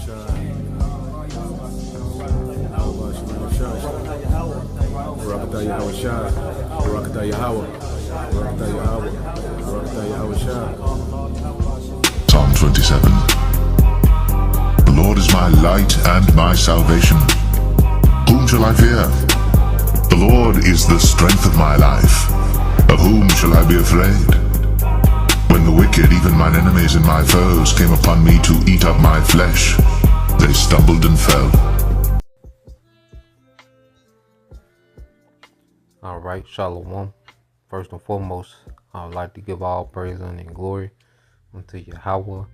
Psalm 27. The Lord is my light and my salvation. Whom shall I fear? The Lord is the strength of my life. Of whom shall I be afraid? When the wicked, even mine enemies and my foes, came upon me to eat up my flesh, they stumbled and fell. All right, Shalom. First and foremost, I would like to give all praise and glory unto Yahweh,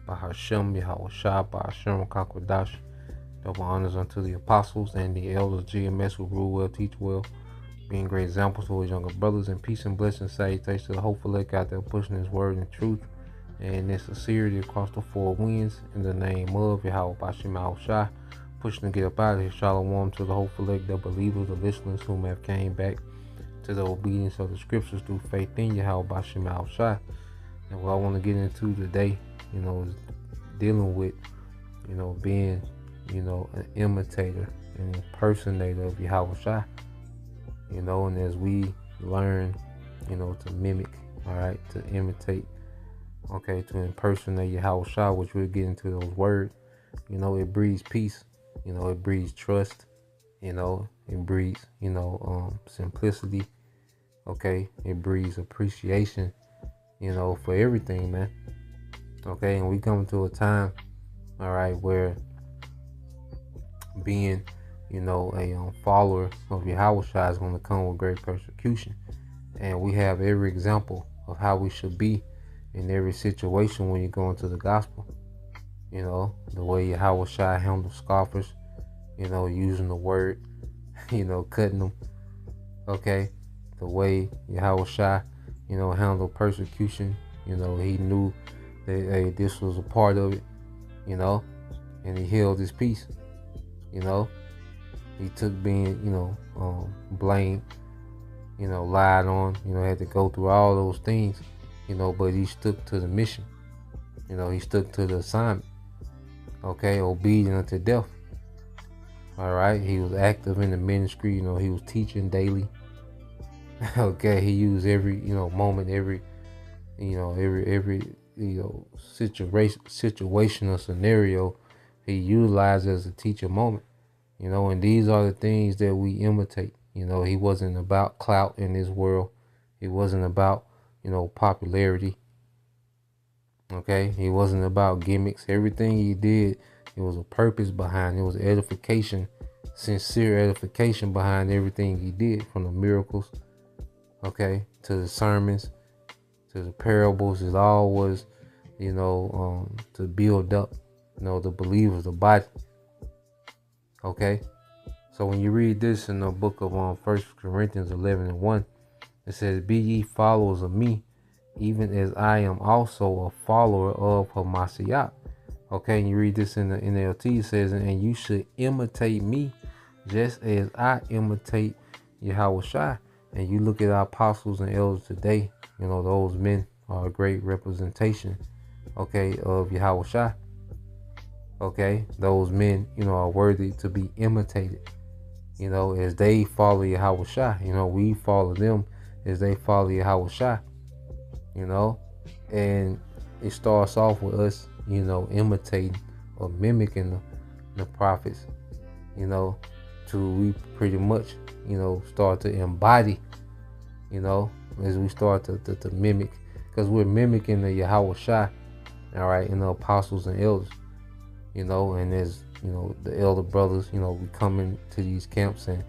Bahashem, Yahweh Shah, Bahashem, Kakwadash. Double honors unto the apostles and the elders, GMS, who rule well, teach well, being great examples for his younger brothers, and peace and blessings, salutations to the hopeful elect out there pushing his word and truth and in sincerity across the four winds, in the name of Yahweh Bashim Yahweh Shah, pushing to get up out of here. Shalom to the hopeful elect, the believers, the listeners whom have came back to the obedience of the scriptures through faith in Yahweh Bashim Yahweh Shah. And what I want to get into today, is dealing with, being, an imitator, an impersonator of Yahweh Shah. And as we learn, to mimic, all right, to imitate, okay, to impersonate Yahweh Shah, which we'll get into those words, it breeds peace, it breeds trust, it breeds, simplicity, okay, it breeds appreciation, for everything, man, okay, and we come to a time, all right, where being a follower of Yahweh Shah is going to come with great persecution. And we have every example of how we should be in every situation when you go into the gospel. The way Yahweh Shah handles scoffers, using the word, cutting them. Okay. The way Yahweh Shah, handled persecution, he knew that, hey, this was a part of it, and he held his peace, He took being, blamed, lied on, had to go through all those things, but he stuck to the mission. He stuck to the assignment. Okay, obedient unto death. All right, he was active in the ministry, he was teaching daily. Okay, he used every, moment, every situational scenario he utilized as a teaching moment. And these are the things that we imitate. He wasn't about clout in this world. He wasn't about, popularity. Okay. He wasn't about gimmicks. Everything he did, it was a purpose behind it. It was edification, sincere edification behind everything he did, from the miracles, okay, to the sermons, to the parables. It all was, to build up, the believers, the body. Okay, so when you read this in the book of 1 Corinthians 11:1, it says, "Be ye followers of me, even as I am also a follower of Hamashiach." Okay, and you read this in the NLT, it says, "And you should imitate me, just as I imitate Yahweh Shai." And you look at our apostles and elders today, those men are a great representation, okay, of Yahweh Shai. Okay, those men, are worthy to be imitated, as they follow Yahweh Shah. We follow them as they follow Yahweh Shah, and it starts off with us, imitating or mimicking the prophets, to we pretty much, start to embody, as we start to mimic, because we're mimicking the Yahweh Shah, all right, and the apostles and elders. And as, the elder brothers, we come into these camps, and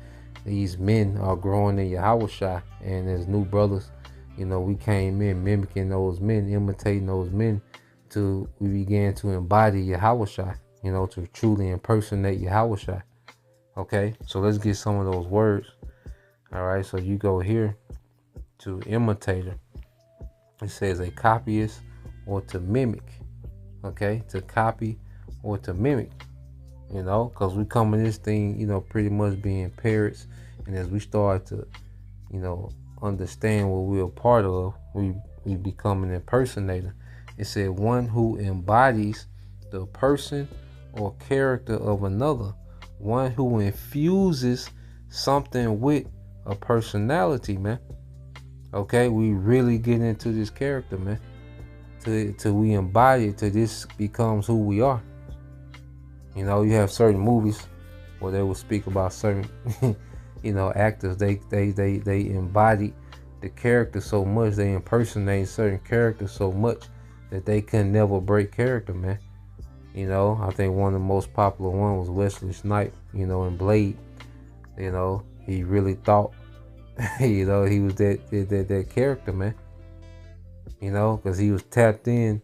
these men are growing in Yahweh Shai. And as new brothers, we came in mimicking those men, imitating those men, till we began to embody Yahweh Shai, to truly impersonate Yahweh Shai. Okay, so let's get some of those words. All right, so you go here to imitator. It says a copyist or to mimic. Okay, to copy or to mimic, because we come in this thing, pretty much being parrots. And as we start to, understand what we're a part of, we become an impersonator. It said one who embodies the person or character of another, one who infuses something with a personality, man. Okay, we really get into this character, man. Till we embody it, till this becomes who we are. You know, you have certain movies where they will speak about certain, actors. They embody the character so much, they impersonate certain characters so much that they can never break character, man. You know, I think one of the most popular ones was Wesley Snipes, in Blade. He really thought, he was that character, man. Because he was tapped in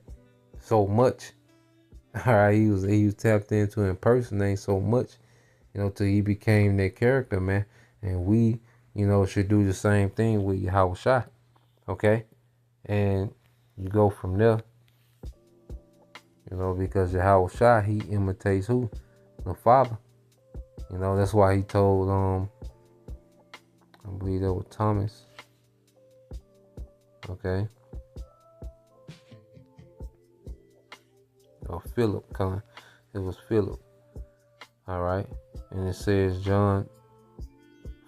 so much. All right, he was tapped into impersonate so much, till he became that character, man. And we, should do the same thing with Yahweh Shai, okay? And you go from there, because Yahweh Shai, he imitates who? The Father. That's why he told, I believe that was Thomas, okay? Or Philip, it was Philip, all right? And it says, John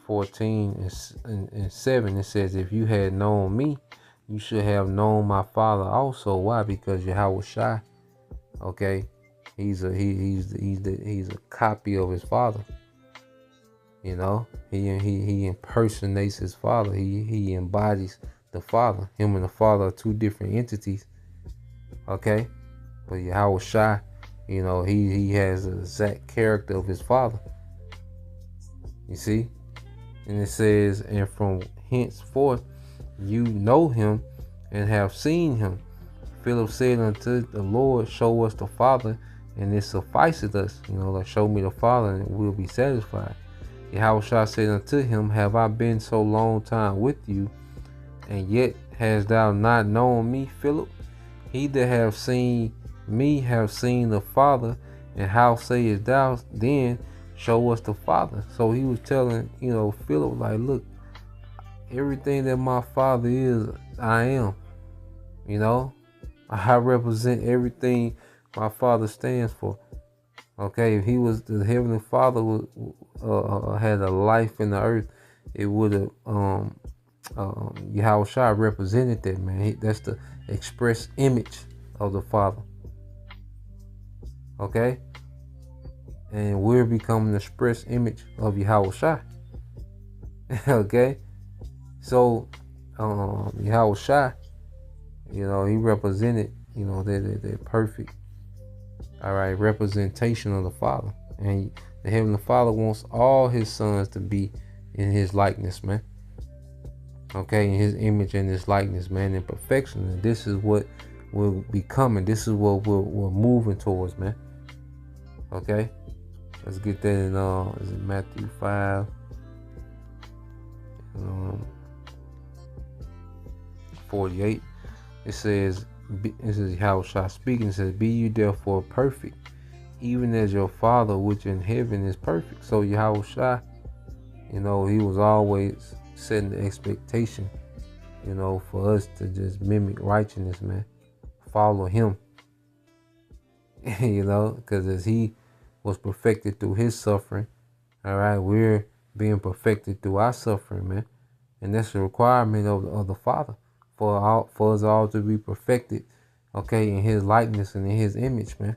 14 and 7, it says, if you had known me, you should have known my Father also. Why? Because Yahweh Shai, okay, he's a copy of his Father. He impersonates his Father. He embodies the Father. Him and the Father are two different entities, okay? But Yahweh Shai, he has the exact character of his Father. You see? And it says, and from henceforth you know him and have seen him. Philip said unto the Lord, show us the Father, and it sufficeth us. Show me the Father, and we'll be satisfied. Yahweh Shai said unto him, have I been so long time with you, and yet hast thou not known me, Philip? He that have seen me have seen the Father, and how sayest thou then, show us the Father? So he was telling, Philip, like, look, everything that my Father is, I am. I represent everything my Father stands for. Okay, if he was the Heavenly Father had a life in the earth, it would have Yahweh Shai represented that, man. That's the express image of the Father. Okay? And we're becoming the express image of Yahweh Shai. Okay? So, Yahweh Shai, he represented, that perfect, all right, representation of the Father. And the Heavenly Father wants all his sons to be in his likeness, man. Okay, in his image and his likeness, man, in perfection. And this is what we're becoming. This is what we're moving towards, man. Okay? Let's get that in is it Matthew 5? 48. It says, this is Yahweh Shai speaking. It says, be you therefore perfect, even as your Father which in heaven is perfect. So Yahweh Shai, he was always setting the expectation, for us to just mimic righteousness, man. Follow him. Because as he was perfected through his suffering, all right, we're being perfected through our suffering, man. And that's a requirement of the Father for us all to be perfected, okay, in his likeness and in his image, man.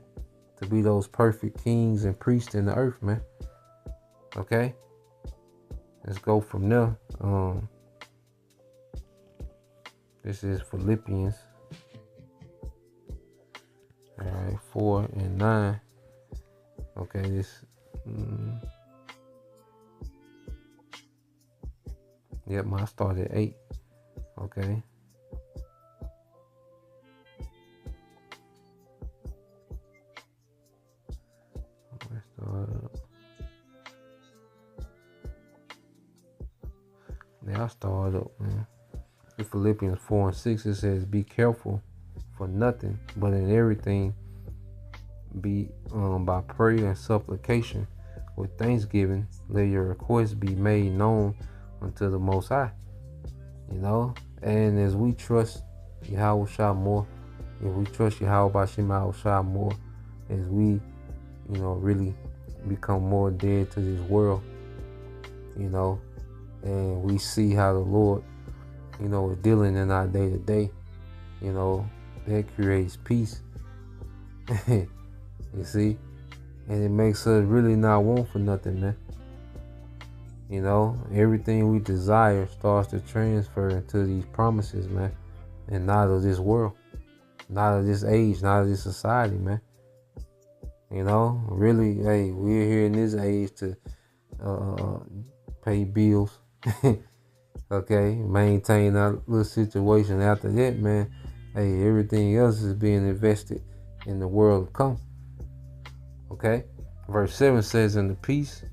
To be those perfect kings and priests in the earth, man. Okay? Let's go from there. This is Philippians. All right, 4 and 9. Okay, this. Yep, I started at 8. Okay. I started up, man. In Philippians 4 and 6, it says, be careful for nothing, but in everything be by prayer and supplication with thanksgiving, let your requests be made known unto the Most High. And as we trust Yahweh Shai more, if we trust Yahweh Bashim Yahweh Shai more, as we, really become more dead to this world, and we see how the Lord, is dealing in our day to day, that creates peace. You see? And it makes us really not want for nothing, man. Everything we desire starts to transfer into these promises, man. And not of this world, not of this age, not of this society, man. Really, hey, we're here in this age to pay bills, okay, maintain our little situation. After that, man, hey, everything else is being invested in the world to come. Okay, verse 7 says, "And the peace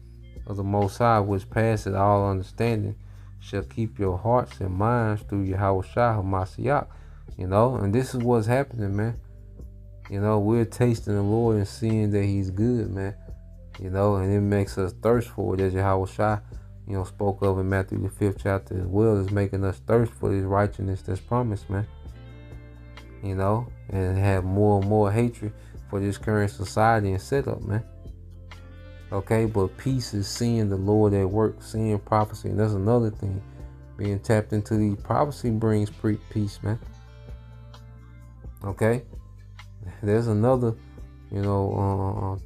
of the Most High, which passeth all understanding, shall keep your hearts and minds through Yahweh Shai HaMashiach." And this is what's happening, man. We're tasting the Lord and seeing that He's good, man. And it makes us thirst for it, as Yahweh Shai, spoke of in Matthew the 5th chapter as well, as making us thirst for this righteousness that's promised, man. And have more and more hatred for this current society and setup, man. Okay, but peace is seeing the Lord at work, seeing prophecy, and that's another thing. Being tapped into these prophecy brings peace, man. Okay, there's another,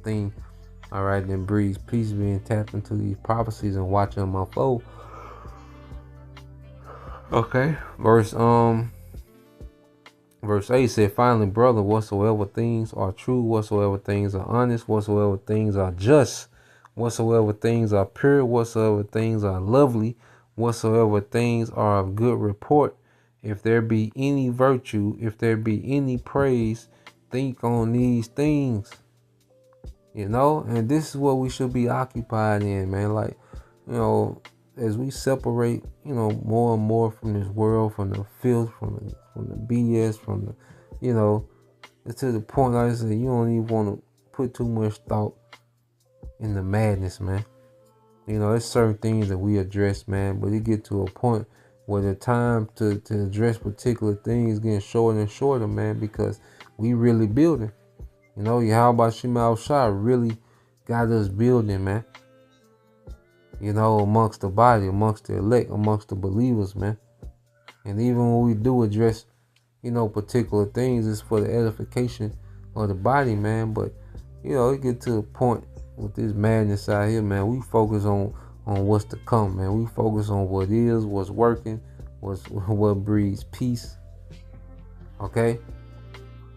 thing. All right, that breeds peace, being tapped into these prophecies and watching them unfold. Okay, verse 8 said, "Finally, brother, whatsoever things are true, whatsoever things are honest, whatsoever things are just, whatsoever things are pure, whatsoever things are lovely, whatsoever things are of good report, if there be any virtue, if there be any praise, think on these things." And this is what we should be occupied in, man. Like, as we separate, more and more from this world, from the filth, from the BS, from the, it's to the point, like I said, you don't even want to put too much thought in the madness, man. There's certain things that we address, man, but it get to a point where the time to address particular things getting shorter and shorter, man, because we really building. How about Shema Shai really got us building, man. Amongst the body, amongst the elect, amongst the believers, man. And even when we do address, particular things, it's for the edification of the body, man. But, it get to a point with this madness out here, man. We focus on what's to come, man. We focus on what is, what's working, what breeds peace. Okay?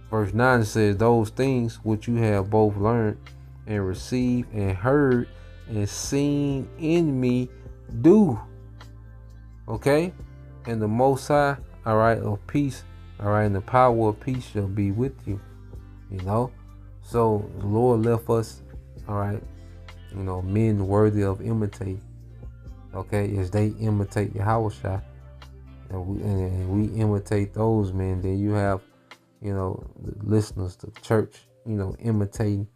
Verse 9 says, "Those things which you have both learned and received and heard and seen in me do." Okay? "And the Most High, all right, of peace, all right, and the power of peace shall be with you." So the Lord left us, all right, men worthy of imitating. Okay? As they imitate Yahweh Shai. And we imitate those men. Then you have, the listeners, the church, imitating,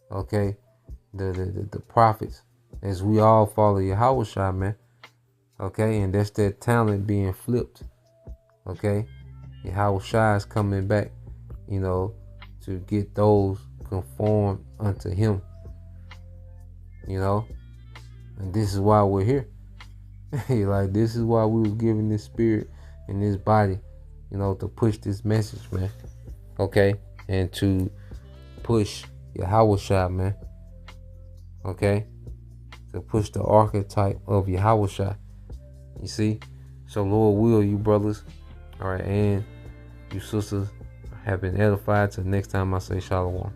okay, the prophets, as we all follow Yahweh Shai, man. Okay, and that's that talent being flipped. Okay, Yahweh Shai is coming back, to get those conformed unto Him. And this is why we're here. Like, this is why we was given this spirit and this body, to push this message, man. Okay, and to push Yahweh Shai, man. Okay, to push the archetype of Yahweh Shai. You see? So Lord will, you brothers, all right, and you sisters, have been edified. Till next time I say shalom.